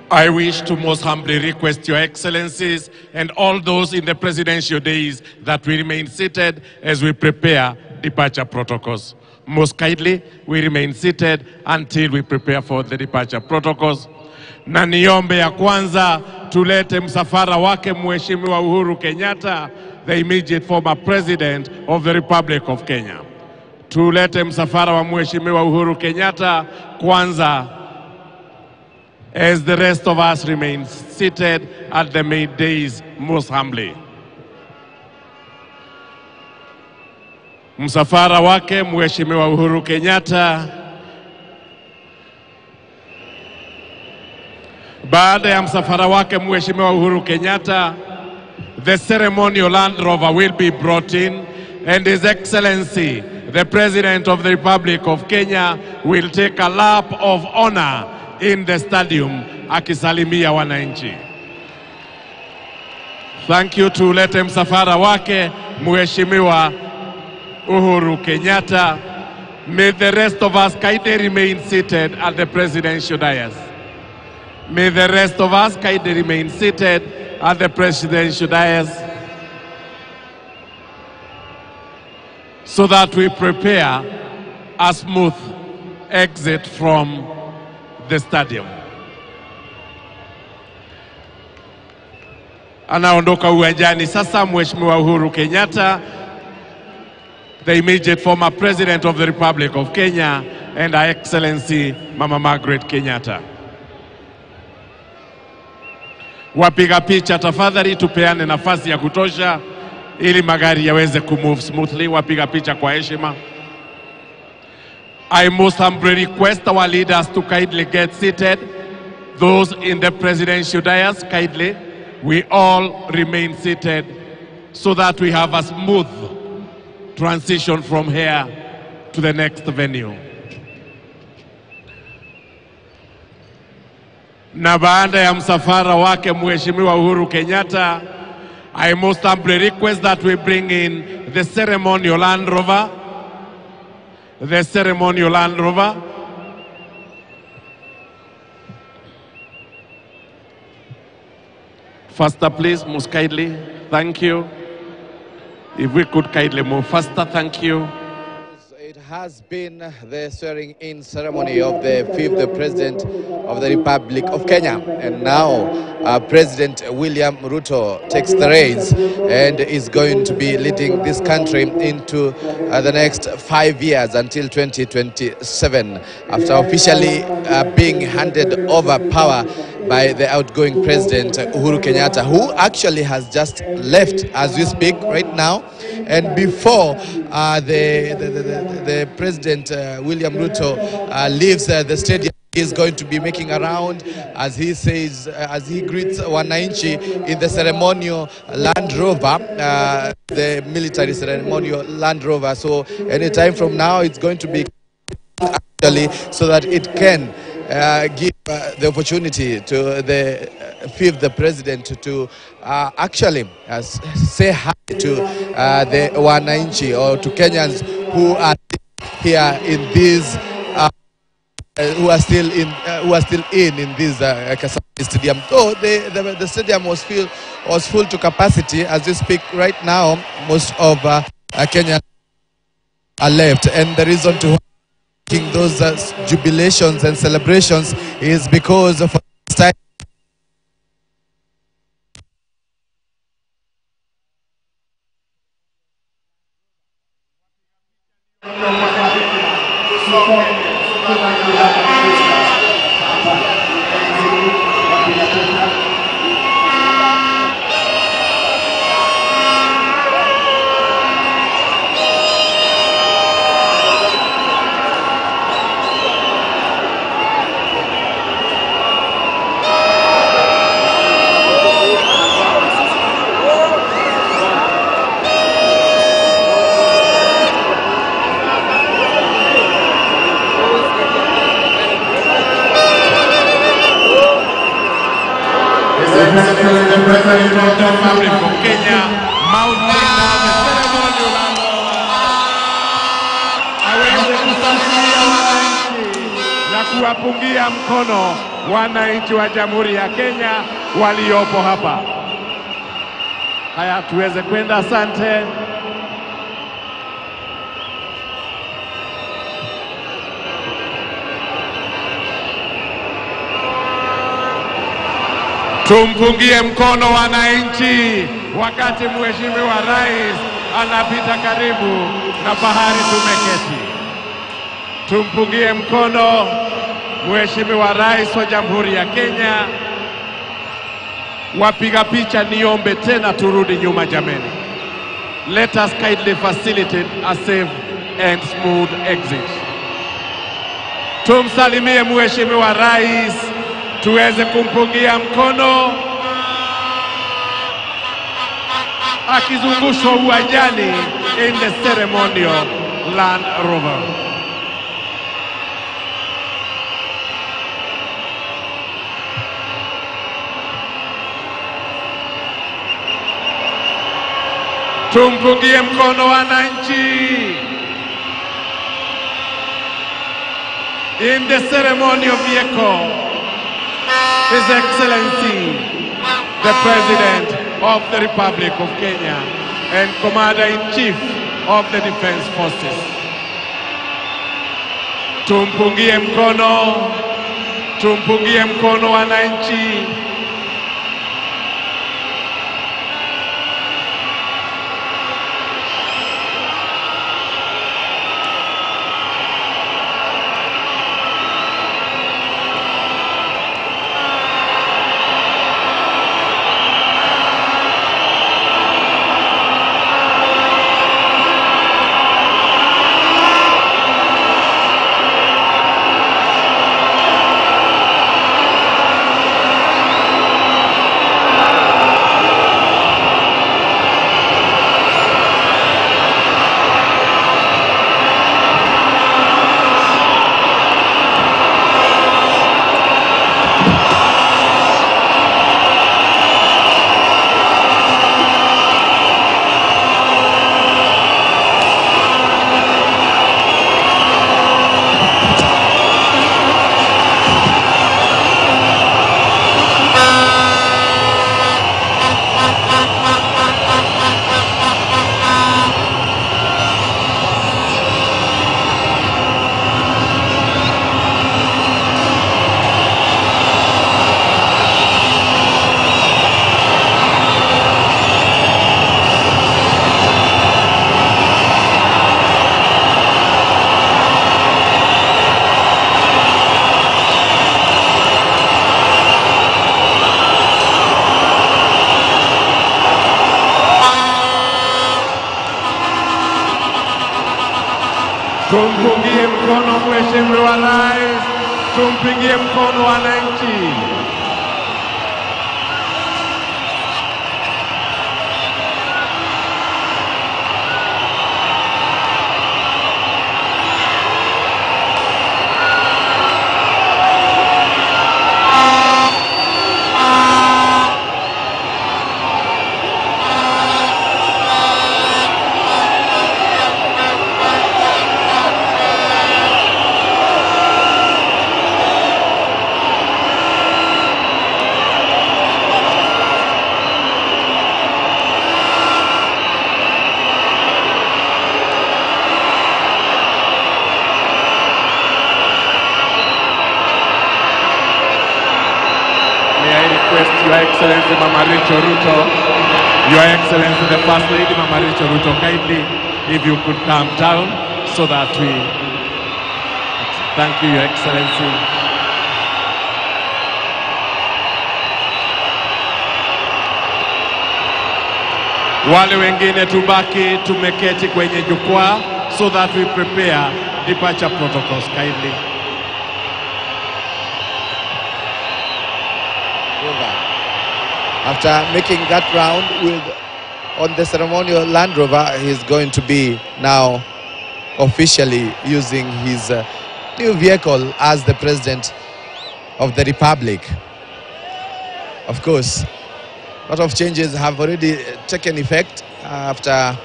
I wish to most humbly request Your Excellencies and all those in the presidential days that we remain seated as we prepare departure protocols. Most kindly, we remain seated until we prepare for the departure protocols. Na niombe ya kwanza tulete msafara wake Mheshimiwa Uhuru Kenyatta, the immediate former president of the Republic of Kenya. Tulete msafara wa Mheshimiwa Uhuru Kenyatta kwanza, as the rest of us remain seated at the main dais most humbly. Msafara wake Mheshimiwa Uhuru Kenyatta. Baada ya msafara wake Mheshimiwa Uhuru Kenyatta, the ceremonial Land Rover will be brought in, and His Excellency, the President of the Republic of Kenya, will take a lap of honor in the stadium akisalimia wananchi. Thank you. Tulete msafara wake Mheshimiwa Uhuru Kenyatta. May the rest of us kindly remain seated at the presidential dais. May the rest of us kindly remain seated at the presidential dais so that we prepare a smooth exit from the stadium. Anaondoka uwanjani sasa Mheshimiwa Uhuru Kenyatta, the immediate former president of the Republic of Kenya, and Her Excellency Mama Margaret Kenyatta. Wapiga picha tafadhali tupeane nafasi ya kutosha ili magari yaweze kumove smoothly. Wapiga picha kwa heshima. I most humbly request our leaders to kindly get seated. Those in the presidential dais, kindly, we all remain seated so that we have a smooth transition from here to the next venue. Na baada ya msafara wake Mheshimiwa Uhuru Kenyatta, I most humbly request that we bring in the ceremonial Land Rover. The ceremonial Land Rover. Faster, please, most kindly. Thank you. If we could kindly move faster, thank you. It has been the swearing-in ceremony of the 5th President of the Republic of Kenya. And now President William Ruto takes the reins and is going to be leading this country into the next 5 years until 2027, after officially being handed over power by the outgoing President Uhuru Kenyatta, who actually has just left as we speak right now. And before the President William Ruto leaves the stadium, he is going to be making a round, as he says, as he greets wananchi in the ceremonial Land Rover, the military ceremonial Land Rover. So anytime from now, it's going to be actually so that it can give the opportunity to the 5th President to actually say hi to the wananchi, or to Kenyans who are here in these who are still in this Kasarani Stadium. So the stadium was full to capacity. As we speak right now, most of Kenya are left, and the reason to those jubilations and celebrations is because of time. The President of the Republic of Kenya, mounting now the ceremonial Land Rover. Aweze kusalimia wananchi na kuwapungia mkono wananchi wa Jamhuri ya Kenya waliopo hapa. Haya, tuweze kwenda. Asante. Tumpungie mkono wananchi wakati Mheshimiwa Rais anapita karibu na bahari tumeketi. Tumpungie mkono Mheshimiwa Rais wa Jamhuri ya Kenya. Wapiga picha, niombe tena turudi nyuma jameni. Let us kindly facilitate a safe and smooth exit. Tumsalimie Mheshimiwa Rais, tuweze kumpungia mkono akizungushwa uwanjani in the ceremonial Land Rover. Tumpungie mkono wananchi in the ceremonial vehicle. His Excellency, the President of the Republic of Kenya and Commander-in-Chief of the Defense Forces. Tumpungie mkono wananchi. Tumpungie mkono Mheshimiwa Rais, tumpigie mkono wananchi. Your Excellency Mama Ruto, Your Excellency the First Lady Mama Ruto, kindly if you could calm down so that we... Thank you, Your Excellency. Wale wengine tubaki tumeketi kwenye jukwaa so that we prepare departure protocols kindly. After making that round on the ceremonial Land Rover, he's going to be now officially using his new vehicle as the President of the Republic. Of course, a lot of changes have already taken effect after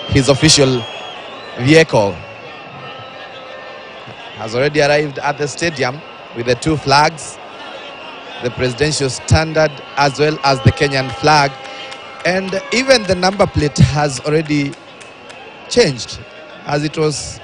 his official vehicle. has already arrived at the stadium with the two flags, the presidential standard as well as the Kenyan flag. And even the number plate has already changed. As it was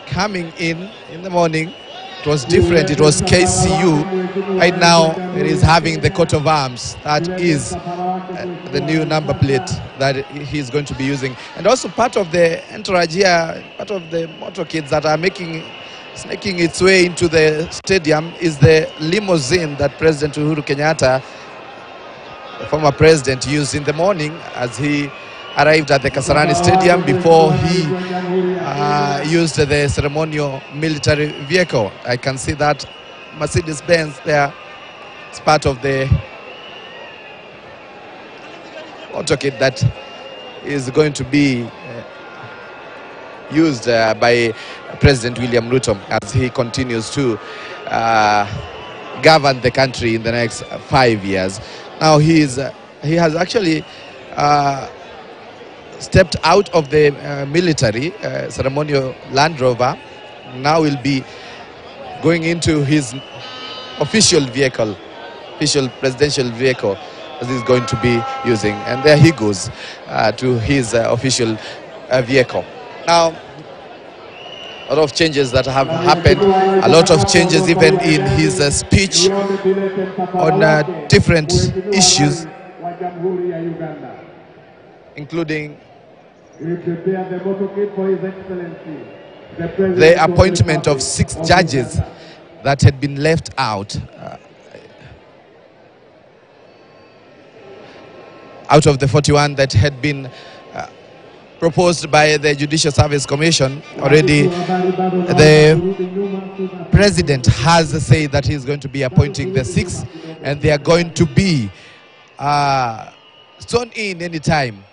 coming in the morning, it was different. It was KCU. Right now, it is having the coat of arms. That is the new number plate that he's going to be using. And also part of the entourage here, part of the motorcades that are snaking its way into the stadium is the limousine that President Uhuru Kenyatta, the former president, used in the morning as he arrived at the Kasarani Stadium before he used the ceremonial military vehicle. I can see that Mercedes-Benz there. It's part of the motorcade that is going to be used by President William Ruto as he continues to govern the country in the next 5 years. Now he has actually stepped out of the military ceremonial Land Rover. Now will be going into his official vehicle, official presidential vehicle, as he's going to be using. And there he goes to his official vehicle. Now, a lot of changes that have happened, a lot of changes even in his speech on different issues, including the appointment of 6 judges that had been left out of the 41 that had been proposed by the Judicial Service Commission. Already the president has said that he's going to be appointing the 6, and they are going to be sworn in anytime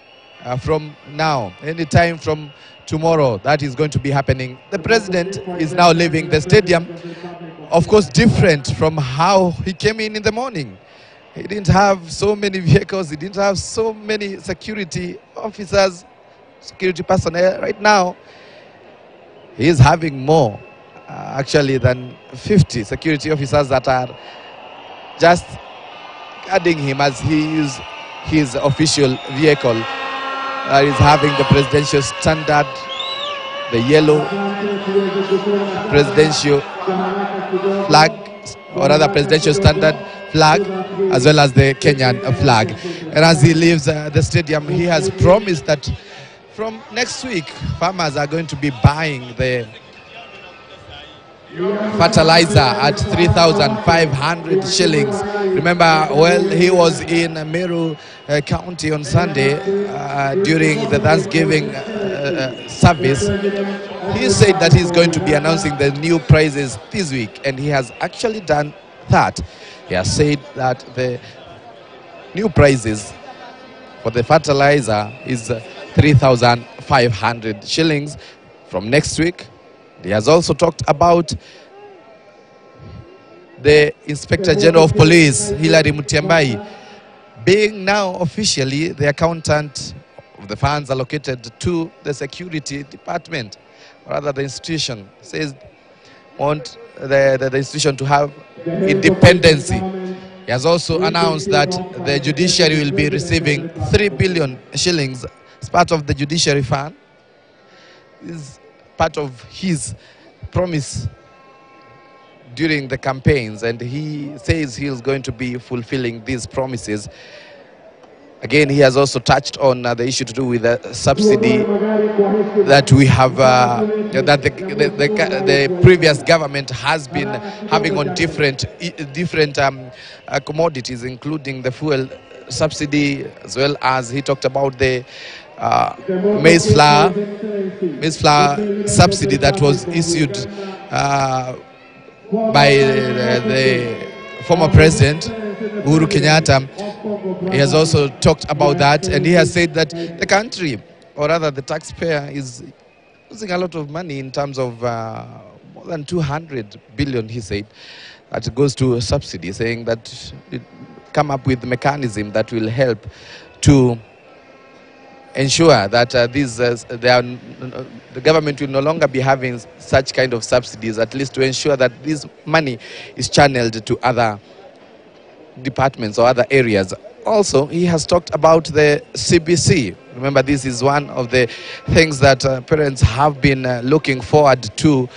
from now, anytime from tomorrow. That is going to be happening. The president is now leaving the stadium, of course different from how he came in the morning. He didn't have so many vehicles, he didn't have so many security officers, security personnel. Right now, he is having more, actually, than 50 security officers that are just guarding him as he uses his official vehicle. That is having the presidential standard, the yellow presidential flag, or rather presidential standard flag, as well as the Kenyan flag. And as he leaves the stadium, he has promised that from next week, farmers are going to be buying the fertilizer at 3,500 shillings. Remember, well, he was in Meru County on Sunday during the Thanksgiving service. He said that he's going to be announcing the new prices this week, and he has actually done that. He has said that the new prices for the fertilizer is 3,500 shillings from next week. He has also talked about the Inspector General of Police, Hilary Mutyambai, being now officially the accountant of the funds allocated to the security department, or rather the institution. Says want the institution to have independency. He has also announced that the judiciary will be receiving 3 billion shillings as part of the judiciary fund. This is part of his promise during the campaigns, and he says he is going to be fulfilling these promises. Again, he has also touched on the issue to do with the subsidy that we have, that the previous government has been having on different commodities, including the fuel subsidy, as well as he talked about the maize flour subsidy that was issued by the former president Uhuru Kenyatta. He has also talked about that, and he has said that the country, or rather the taxpayer, is losing a lot of money in terms of more than 200 billion, he said, that goes to subsidy, saying that it come up with a mechanism that will help to ensure that the government will no longer be having such kind of subsidies, at least to ensure that this money is channeled to other departments or other areas. Also, he has talked about the CBC. Remember, this is one of the things that parents have been looking forward to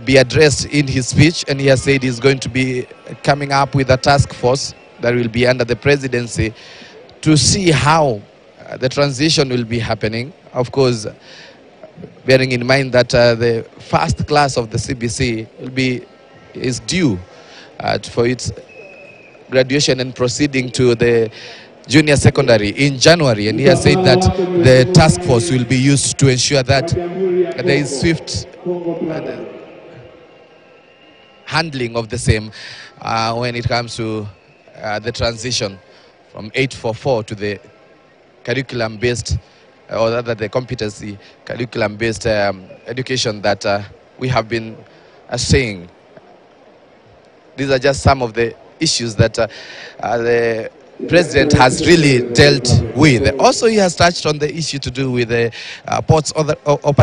be addressed in his speech, and he has said he's going to be coming up with a task force that will be under the presidency to see how the transition will be happening. Of course, bearing in mind that the first class of the CBC is due for its graduation and proceeding to the junior secondary in January, and he has said that the task force will be used to ensure that there is swift handling of the same when it comes to the transition from 844 to the curriculum-based, or rather the competency curriculum-based education that we have been saying. These are just some of the issues that the president has really dealt with. Also, he has touched on the issue to do with the ports operation.